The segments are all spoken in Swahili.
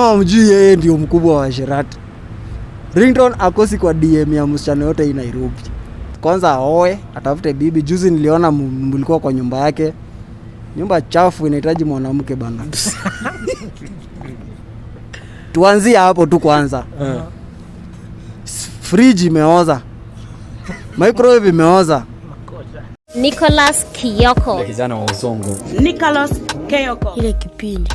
Mjui yeye ndio mkubwa wa Msherati. Ringtone akosi kwa DM ya msichana yote hii Nairobi. Kwanza aoe, atafute bibi. Juzi niliona mlikuwa kwa nyumba yake. Nyumba chafu inahitaji mwanamke bana. Tuanzie hapo tu kwanza. Fridge imeoza. Microwave imeoza. Nicholas Kiyoko. Ile kijana wa Uzongo. Nicholas Kiyoko. Ile kipindi.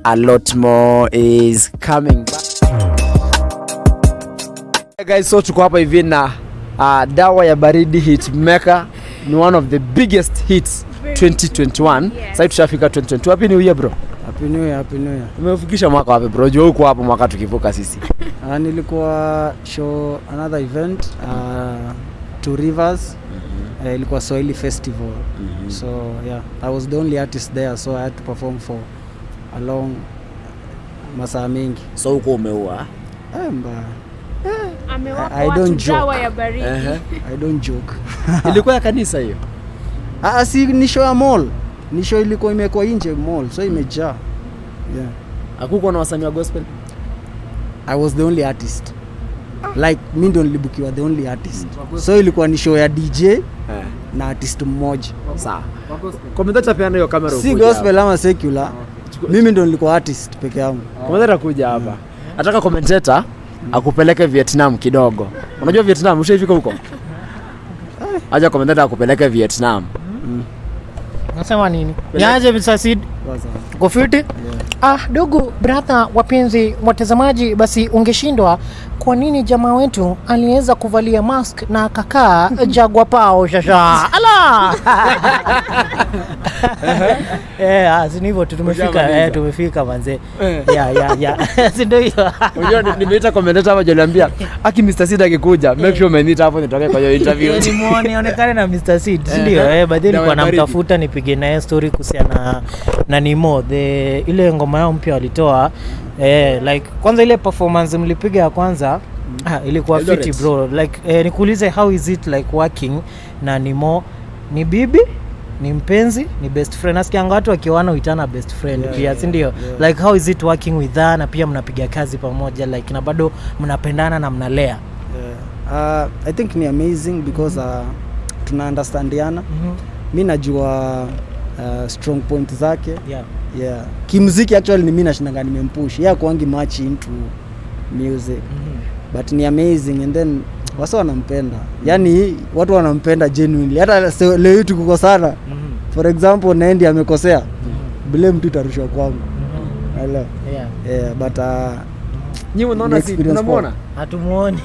A lot more is coming back. Hey guys, so tuko hapa hivi na dawa ya baridi hit maker. Ni one of the biggest hits 2021. Yes. Sasa tushafika 2022. Happy New Year bro. Happy New Year, Happy New Year. Umefikisha mwaka wapi bro? Jo huko hapo mwaka tukivuka sisi. Nilikuwa show another event to Rivers. Ilikuwa Swahili Festival. So yeah, I was the only artist there, so I had to perform for a long masaa mingi. So huko umeua? I don't joke. Dawa ya baridi. I don't joke. Ilikuwa ya kanisa hiyo? Si ni show ya mall. Ni show ilikuwa imekuwa nje mall, so imejaa. Yeah. Hakukuwa na wasanii wa gospel? I was the only artist. Like mimi ndo nilibukiwa the only artist. So ilikuwa ni show ya DJ na artist mmoja. Sawa. Commentator pia hiyo kamera huko. Si gospel ama secular. Mimi ndo nilikuwa artist peke yangu. Commentator kuja hapa. Nataka commentator akupeleke Vietnam kidogo. Unajua Vietnam ushafika huko? Aje commentator akupeleke Vietnam. Nasema nini? Niaje Mr. Sid? Kofiti? Dogo brother, wapenzi watazamaji, basi ungeshindwa kwa nini jamaa wetu aliweza kuvalia mask na akakaa jagwa pao shasha. Ala! Si hivyo tumefika, tumefika manze. Si ndio hiyo. Unajua nimeita commentator hapa janiambia, "Aki Mr. Sid akikuja, make sure umeniita hapo nitoke kwa hiyo interview." Ni muone onekane na Mr. Sid, si ndio? Baadaye nilikuwa namtafuta nipige naye story kuhusiana na Nimo, ile ngoma yao mpya walitoa. Like kwanza ile performance mlipiga ya kwanza ilikuwa fiti bro. Like nikuulize, how is it like working na Nimo? Ni bibi, ni mpenzi, ni best friend. Nasikia watu wakiwana uitana best friend pia, si ndio? Like how is it working with her, na pia mnapiga kazi pamoja like na bado mnapendana na mnalea? I think ni amazing because tuna understandiana. Mimi najua strong point zake. Kimuziki actually ni mimi nashinanga nimempush. Yeye kwangi much into music. But ni amazing, and then wasa wanampenda. Yaani watu wanampenda genuinely. Hata leo tuko sana. For example, Nendi amekosea. Blame mtu tarushwa kwangu. Hello. But nyinyi unaona si unamwona? Hatumuoni.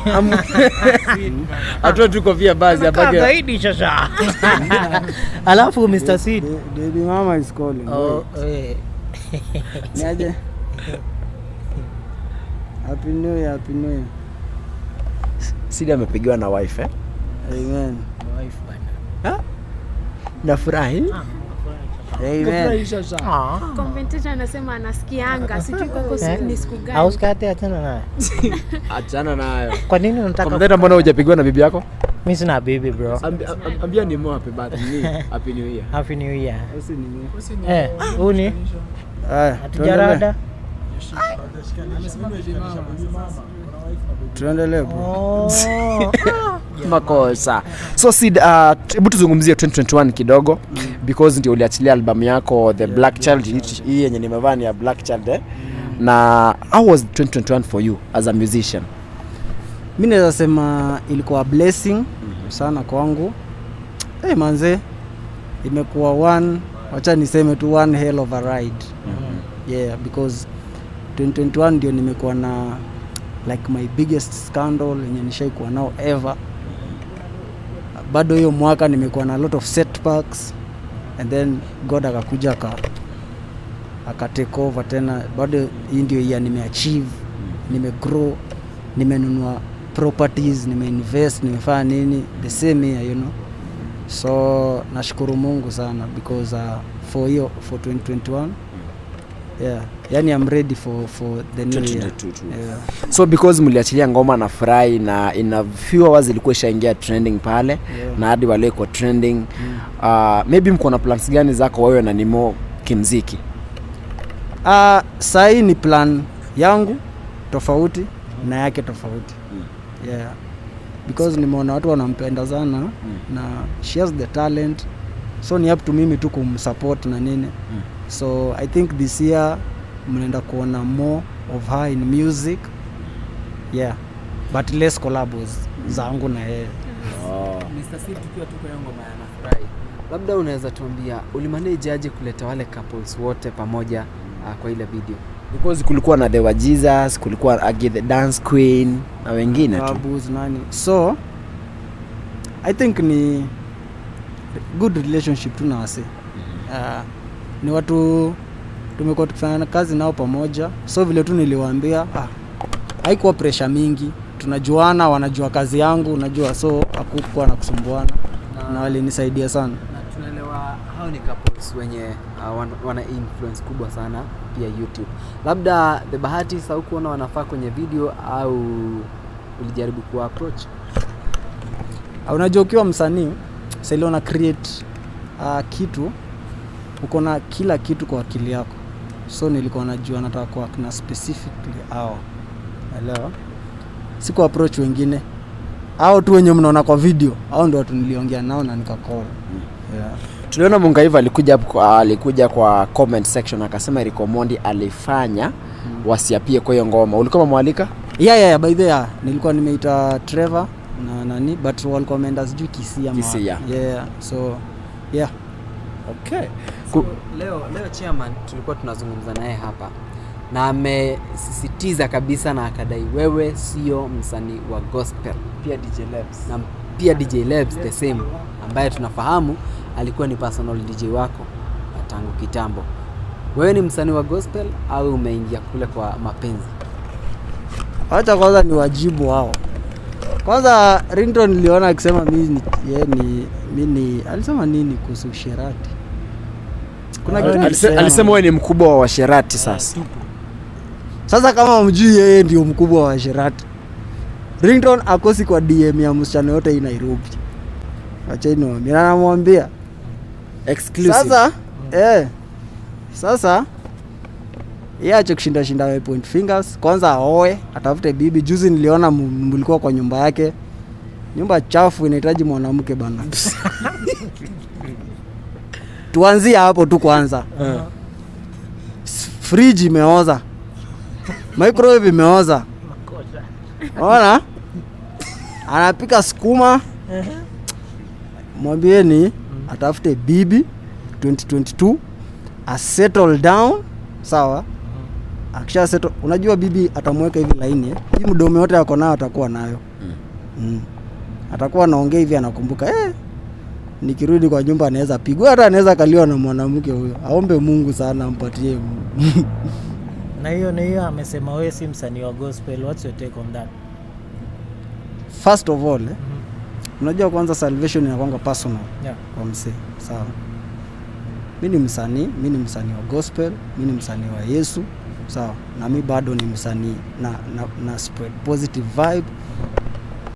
Atu tuko via basi abage. Gaidi sasa. Alafu Mr. Sid, baby mama is calling. Niaje? Happy New Year, Happy New Year. Sid amepigiwa na wife Amen. wife bana. Nafurahi. Amen. Commentator anasema anasikianga, sijui kwako ni siku gani. Auskate achana naye. Achana nayo. Kwa nini unataka? Commentator, mbona hujapigiwa na bibi yako? Mimi sina baby bro. Ambia ni happy birthday. Happy New Year. Happy New Year. Usi ni Uni? Atujarada. Tuendelee bro. Makosa. So Sid, hebu tuzungumzie 2021 kidogo because ndio uliachilia album yako The Black Child, hii yenye nimevaa ni ya Black Child na how was 2021 for you as a musician? Mimi naweza sema ilikuwa blessing sana kwangu. Manze, imekuwa wacha niseme tu one hell of a ride. Because 2021 ndio nimekuwa na like my biggest scandal yenye nishaikuwa nao ever. Bado hiyo mwaka nimekuwa na a lot of setbacks, and then God akakuja aka take over tena. Bado hii ndio ya nimeachieve, nimegrow, nimenunua properties, nimeinvest, nimefanya nini the same year, you know. So nashukuru Mungu sana because for 2021 yani I'm ready for the new year. So because mliachilia ngoma na Fry na in a few hours ilikuwa ishaingia trending pale na hadi wale iko trending, maybe mko na plans gani zako wewe na Nimo kimziki? Sahi ni plan yangu tofauti na yake tofauti. Yeah. Because nimeona watu wanampenda sana na she has the talent. So ni up to mimi tu kumsupport na nini. So I think this year mnaenda kuona more of her in music. Yeah. But less collabos zangu na yeye. Mr. C tukiwa tuko hiyo ngoma ya Nafurahi. Labda unaweza tuambia ulimanage aje kuleta wale couples wote pamoja kwa ile video? Because kulikuwa na The Wa Jesus, kulikuwa Agi the Dance Queen na wengine tu. Abuz nani. So I think ni good relationship tu na wase. Ni watu tumekuwa tukifanya kazi nao pamoja. So vile tu niliwaambia haikuwa pressure mingi. Tunajuana, wanajua kazi yangu, unajua, so hakukuwa na kusumbuana na walinisaidia sana. Na tunaelewa hao ni couples wenye wana influence kubwa sana pia YouTube. Labda the bahati sasa kuona wanafaa kwenye video au ulijaribu ku approach? Unajua ukiwa msanii, sasa ile una create kitu, uko na kila kitu kwa akili yako. So nilikuwa najua nataka kwa na specifically hao. Elewa? Siku approach wengine. Hao tu wenye mnaona kwa video, hao ndio watu niliongea nao na nikacall. Yeah. Tuliona Mungaiva alikuja kwa comment section akasema Eric Omondi alifanya wasiapie kwa hiyo ngoma. Ulikuwa mwalika? Yeah, by the way, nilikuwa nimeita Trevor na nani, but all commenters juu Kisia. Yeah, so yeah. Okay. So, leo chairman tulikuwa tunazungumza naye hapa na amesisitiza kabisa na akadai wewe sio msanii wa gospel. Pia DJ Labs. Na pia DJ Labs the same ambaye tunafahamu alikuwa ni personal DJ wako tangu kitambo. Wewe ni msanii wa gospel au umeingia kule kwa mapenzi? Acha kwanza ni wajibu wao. Kwanza Ringtone niliona akisema mimi alisema nini kuhusu Msherati? Kuna kitu alisema wewe ni mkubwa wa Msherati sasa. Sasa kama mjui yeye ndio mkubwa wa Msherati. Ringtone akosi kwa DM ya msichana yote hii Nairobi. Acheni mimi namwambia exclusive. Sasa yeye acha kushinda point fingers. Kwanza aoe, atafute bibi. Juzi niliona mlikuwa kwa nyumba yake. Nyumba chafu inahitaji mwanamke bana. Tuanzie hapo tu kwanza. Fridge imeoza. Microwave imeoza. Ona? Anapika sukuma. Mwambieni atafute bibi 2022, a settle down, sawa? Akisha settle, unajua bibi atamweka hivi laini hii mdomo yote yako nayo atakuwa nayo. Atakuwa anaongea hivi anakumbuka nikirudi kwa nyumba anaweza pigwa, hata anaweza kaliwa na mwanamke huyo. Aombe Mungu sana ampatie Mungu. Na hiyo amesema wewe si msanii wa gospel. What's your take on that? First of all, unajua kwanza salvation inakuanga personal. Yeah. Kwa msee, sawa. Mimi ni msanii wa gospel, mimi ni msanii wa Yesu, sawa. Na mimi bado ni msanii na spread positive vibe